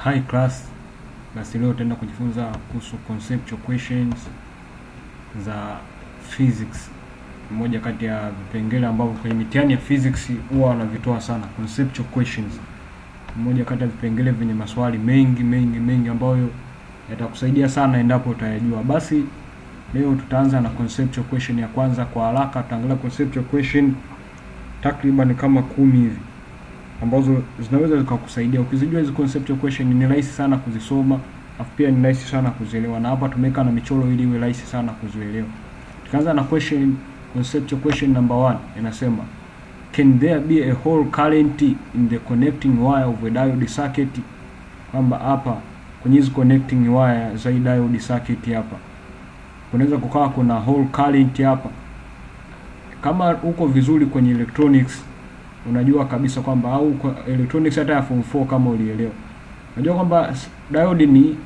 Hi class, basi leo tutaenda kujifunza kuhusu conceptual questions za physics. Mmoja kati ya vipengele ambavyo kwenye mitihani ya physics huwa wanavitoa sana, conceptual questions. Mmoja kati ya vipengele vyenye maswali mengi ambayo yatakusaidia sana endapo utayajua. Basi leo tutaanza na conceptual question ya kwanza. Kwa haraka tutaangalia conceptual question takriban kama 10 hivi ambazo zinaweza zikakusaidia. Ukizijua hizo conceptual question ni rahisi sana kuzisoma, afu pia ni rahisi sana kuzielewa, na hapa tumeweka na michoro ili iwe rahisi sana kuzielewa. Tukaanza na conceptual question number 1, inasema can there be a whole current in the connecting wire of a diode circuit? Kwamba hapa kwenye hizo connecting wire za diode circuit hapa kunaweza kukawa kuna whole current hapa. Kama uko vizuri kwenye electronics unajua kabisa kwamba, au kwa electronics hata ya form 4 kama ulielewa, unajua kwamba diode ni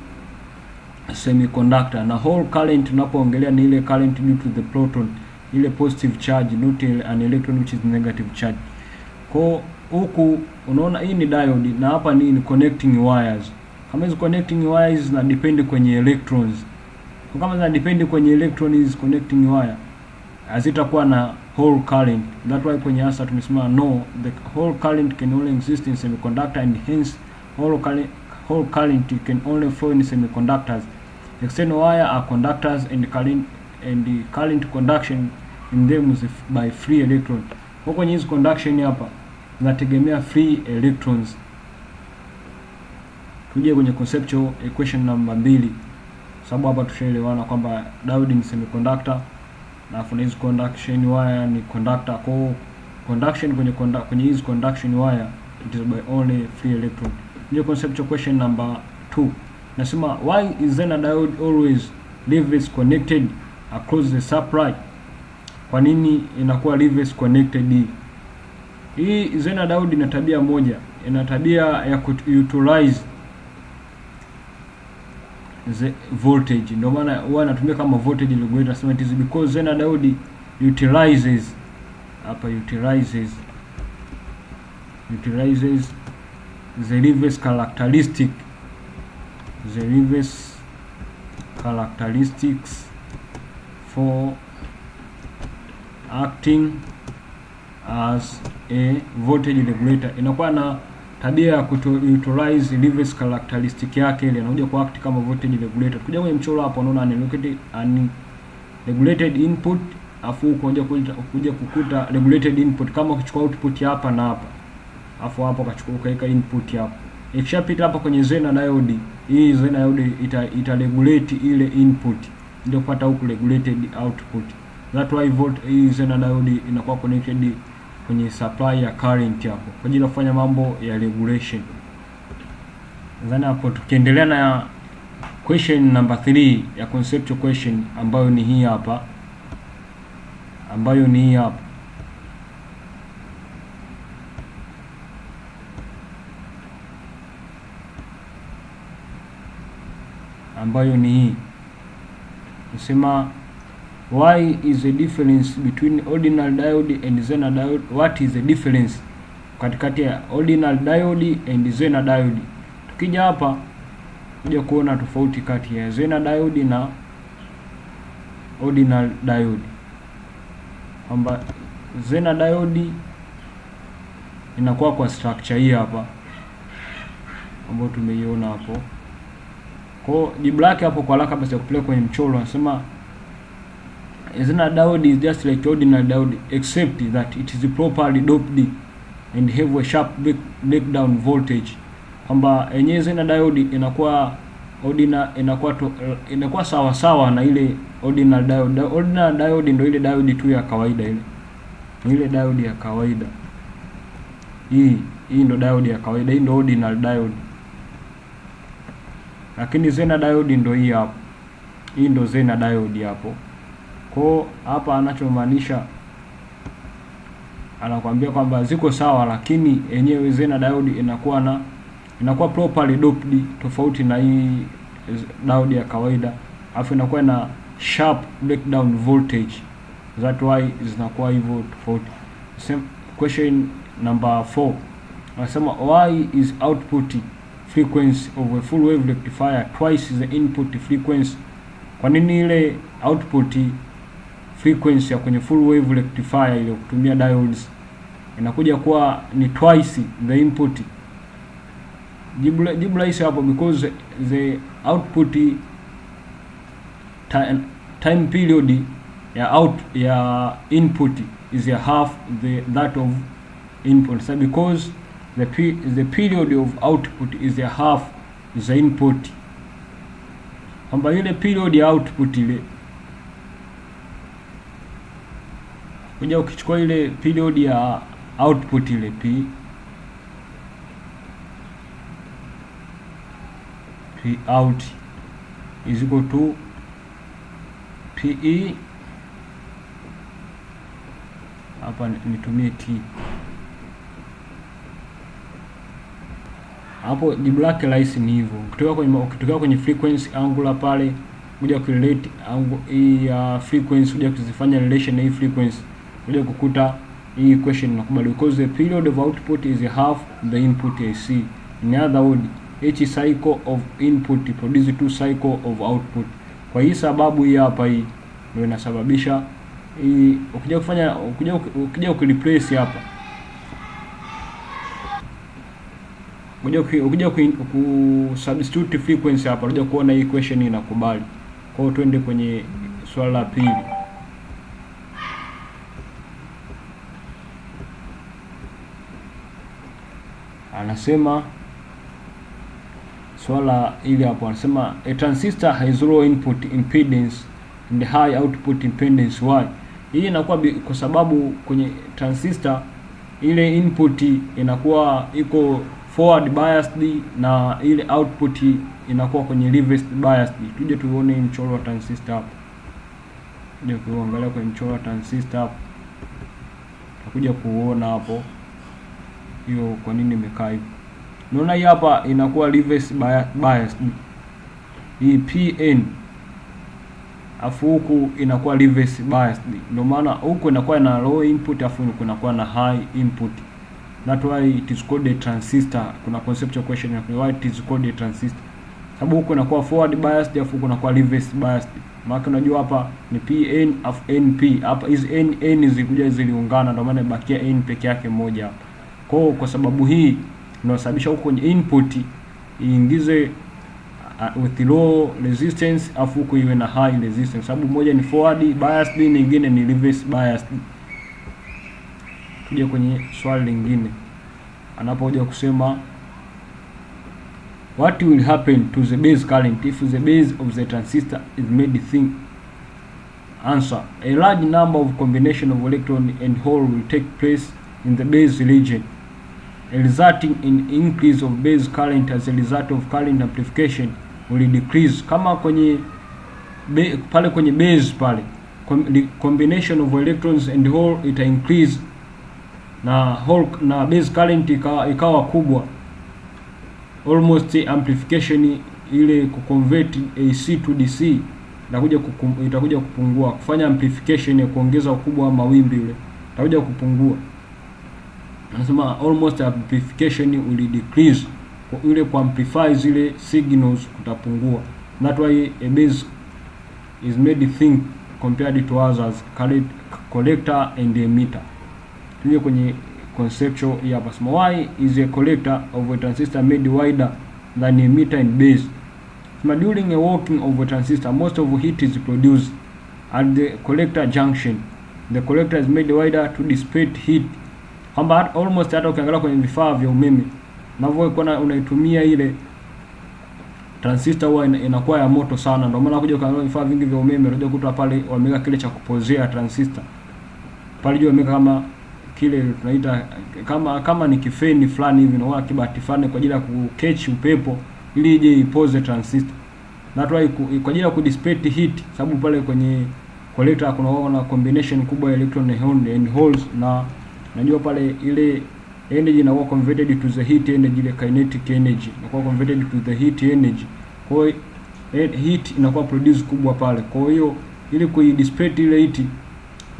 semiconductor, na whole current tunapoongelea ni ile current due to the proton, ile positive charge, not an electron which is negative charge. Kwa huku unaona hii ni diode na hapa ni connecting wires. Kama hizo connecting wires na depend kwenye electrons, kwa kama zina depend kwenye electrons connecting wire hazitakuwa na whole current. That's why kwenye answer tumesema no, the whole current can only exist in semiconductor, and hence whole current can only flow in semiconductors. External wire are conductors, and the current conduction in them is by free electron. Kwa kwenye hizo conduction hapa zinategemea free electrons. Tuje kwenye conceptual equation number 2, sababu hapa tushaelewana kwamba diode ni semiconductor na hizo conduction wire ni conductor. Kwa conduction kwenye hizo conduction wire it is by only free electron. Ndio conceptual question number 2, nasema why is then a diode always leaves connected across the supply? Kwa nini inakuwa leaves connected? Hii Zener diode ina tabia moja, ina tabia ya utilize the voltage, ndio maana huwa anatumia kama voltage regulator. So it is because Zener diode utilizes the reverse characteristics for acting as a voltage regulator. Inakuwa na tabia ya utilize reverse characteristic yake ile, anakuja ku act kama voltage regulator. Kuja kwenye mchoro hapo unaona unregulated input, afu kuja kukuta regulated input. Kama ukichukua output hapa na hapa, afu hapo ukaweka input hapo, ikishapita hapa kwenye Zener diode, hii Zener diode ita regulate ile input ndio kupata huku regulated output. That's why hii Zener diode inakuwa connected kwenye supply ya current hapo kwa ajili ya kufanya mambo ya regulation. Then hapo tukiendelea na question number 3 ya conceptual question ambayo ni hii hapa, ambayo ni hii nasema why is the difference between ordinary diode and Zener diode? What is the difference katikati ya ordinary diode and Zener diode? Tukija hapa kuja kuona tofauti kati ya Zener diode na ordinary diode, kwamba Zener diode inakuwa kwa structure hii hapa ambayo tumeiona hapo. Kwa jibu lake hapo kwa haraka basi ya kupeleka kwenye mchoro, anasema Zener diode is just like ordinary diode except that it is properly doped and have a sharp breakdown voltage. Kwamba yenyewe Zener diode inakuwa sawa na ile ordinary diode. Ordinary diode ndio ile diode tu ya kawaida, ile diode ya kawaida. Hii ndio diode ya kawaida, hii ndio ordinary diode. Lakini Zener diode ndio hii hapo, hii ndio Zener diode hapo. Kwa hapa anachomaanisha, anakuambia kwamba ziko sawa, lakini yenyewe Zener diode inakuwa properly doped, tofauti na hii diode ya kawaida, afu inakuwa na sharp breakdown voltage. That why zinakuwa hivyo tofauti. Same question number 4, anasema why is output frequency of a full wave rectifier twice the input frequency. Kwa nini ile output frequency ya kwenye full wave rectifier ile kutumia diodes inakuja kuwa ni twice the input? Jibu rahisi hapo, because the output time period ya input is a half that of input. So because the period of output is a half the input, kwamba ile period ya output ile kuja ukichukua ile period ya output ile P out is equal to PE, hapa nitumie T hapo. Jibu lake rahisi ni hivyo. Ukitoka kwenye frequency angular pale kuja kurelate hii frequency, kuja kuzifanya relation na hii frequency, kuja kukuta hii equation inakubali, because the period of output is half the input AC. In other words, each cycle of input produce 2 cycle of output. Kwa hii sababu hii hapa, hii ndio inasababisha hii. Ukija kureplace hapa, ukija kusubstitute frequency hapa, unajua kuona hii equation inakubali. Kwa hiyo twende kwenye swala la pili. Anasema swala ili hapo, anasema a transistor has low input impedance and high output impedance. Why? Hii inakuwa kwa sababu kwenye transistor ile input inakuwa iko forward biased na ile output inakuwa kwenye reverse biased. Tuje tuone mchoro wa transistor hapo. Ndio kuangalia kwenye mchoro wa transistor hapo, tutakuja kuona hapo hiyo kwa nini imekaa hivyo. Unaona hii hapa inakuwa reverse biased, hii PN, afu huku inakuwa reverse biased. Ndio maana huku inakuwa na low input, afu huku inakuwa na high input. That's why it is called a transistor. Kuna conceptual question ya why it is called a transistor, sababu huku inakuwa forward biased, afu huku inakuwa reverse biased. Maana unajua hapa ni PN afu NP, hapa hizi N zikuja ziliungana, ndio maana ibakia N peke yake moja hapa. Kwa sababu hii inasababisha huko kwenye input iingize with low resistance, afu huko iwe na high resistance, sababu moja ni forward biased, nyingine ni reverse biased. Tuje kwenye swali lingine, anapokuja kusema what will happen to the base current if the base of the transistor is made thin? Answer: a large number of combination of electron and hole will take place in the base region, resulting in increase of base current. As a result of current amplification will decrease. Kama kwenye pale kwenye base pale combination of electrons and hole ita increase na hole na base current ikawa kubwa, almost amplification ile kuconvert AC to DC itakuja kupungua. Kufanya amplification ya kuongeza ukubwa wa mawimbi ile itakuja kupungua. Anasema almost amplification will decrease, kwa ile kuamplify zile signals kutapungua. That's why a base is made thin compared to others, collector and emitter. Tuje kwenye conceptual hapa. Why is a collector of a transistor made wider than emitter and base? During a working of a transistor, most of heat is produced at the collector junction. The collector is made wider to dissipate heat. Kwamba almost hata ukiangalia kwenye vifaa vya umeme unavyokuwa unaitumia ile transistor huwa inakuwa ya moto sana. Ndio maana kuja ukaangalia vifaa vingi vya umeme unajua kuta pale wameweka kile cha kupozea transistor pale juu, wameweka kama kile tunaita kama ni kifeni fulani hivi, na kibati fulani kwa ajili ya kuketch upepo ili ije ipoze transistor. That's why kwa ajili ya kudissipate heat, sababu pale kwenye collector kuna combination kubwa ya electron and holes, na najua pale ile energy inakuwa converted to the heat energy, ile kinetic energy inakuwa converted to the heat energy. Kwa hiyo heat inakuwa produce kubwa pale. Kwa hiyo ili kuidissipate ile heat,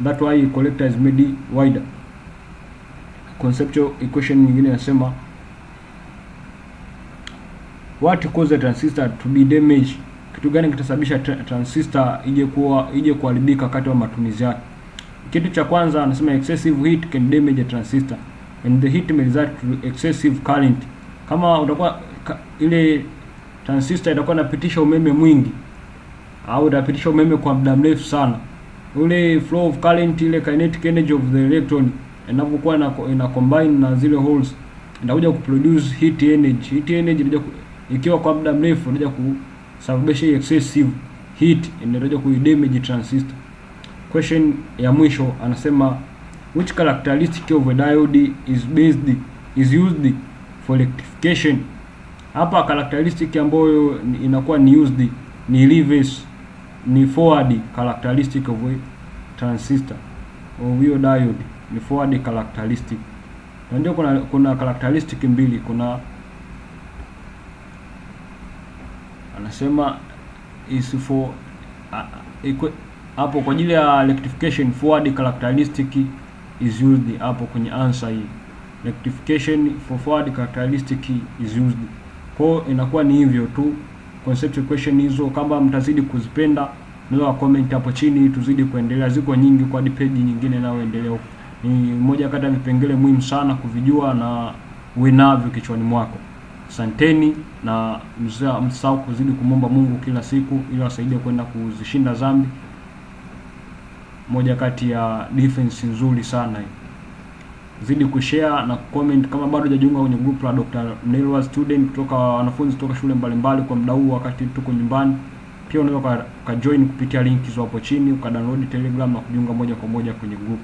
that's why collector is made wider. Conceptual equation nyingine inasema What causes a transistor to be damaged? Kitu gani kitasababisha transistor ije kuharibika wakati wa matumizi yake? Kitu cha kwanza anasema excessive heat can damage a transistor and the heat may result to excessive current. Kama utakuwa ile transistor itakuwa inapitisha umeme mwingi au itapitisha umeme kwa muda mrefu sana, ule flow of current, ile kinetic energy of the electron inapokuwa ina combine na zile holes inakuja kuproduce heat energy. Heat energy inakuja ikiwa kwa muda mrefu inakuja kusababisha excessive heat, inakuja kuidamage transistor. Question ya mwisho anasema which characteristic of a diode is used for rectification? Hapa characteristic ambayo inakuwa ni used ni reverse, ni forward characteristic of a transistor of your diode, ni forward characteristic. Na ndio kuna characteristic mbili, kuna anasema is for hapo kwa ajili ya rectification, forward characteristic is used hapo kwenye answer hii. Rectification for forward characteristic is used. Kwa inakuwa ni hivyo tu conceptual question hizo. Kama mtazidi kuzipenda naweza comment hapo chini tuzidi kuendelea, ziko nyingi kwa page nyingine naoendelea. Ni moja kati ya vipengele muhimu sana kuvijua na uwe navyo kichwani mwako. Asanteni na msisahau kuzidi kumomba Mungu kila siku ili asaidie kwenda kuzishinda dhambi. Moja kati ya defense nzuri sana hii. Zidi kushare na comment. Kama bado hujajiunga kwenye group la Dr. Mnelwa student kutoka wanafunzi kutoka shule mbalimbali kwa muda huu wakati tuko nyumbani, pia unaweza join kupitia link hizo hapo chini, download Telegram na kujiunga moja kwa moja kwenye group.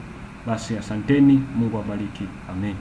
Basi asanteni, Mungu awabariki. Amen.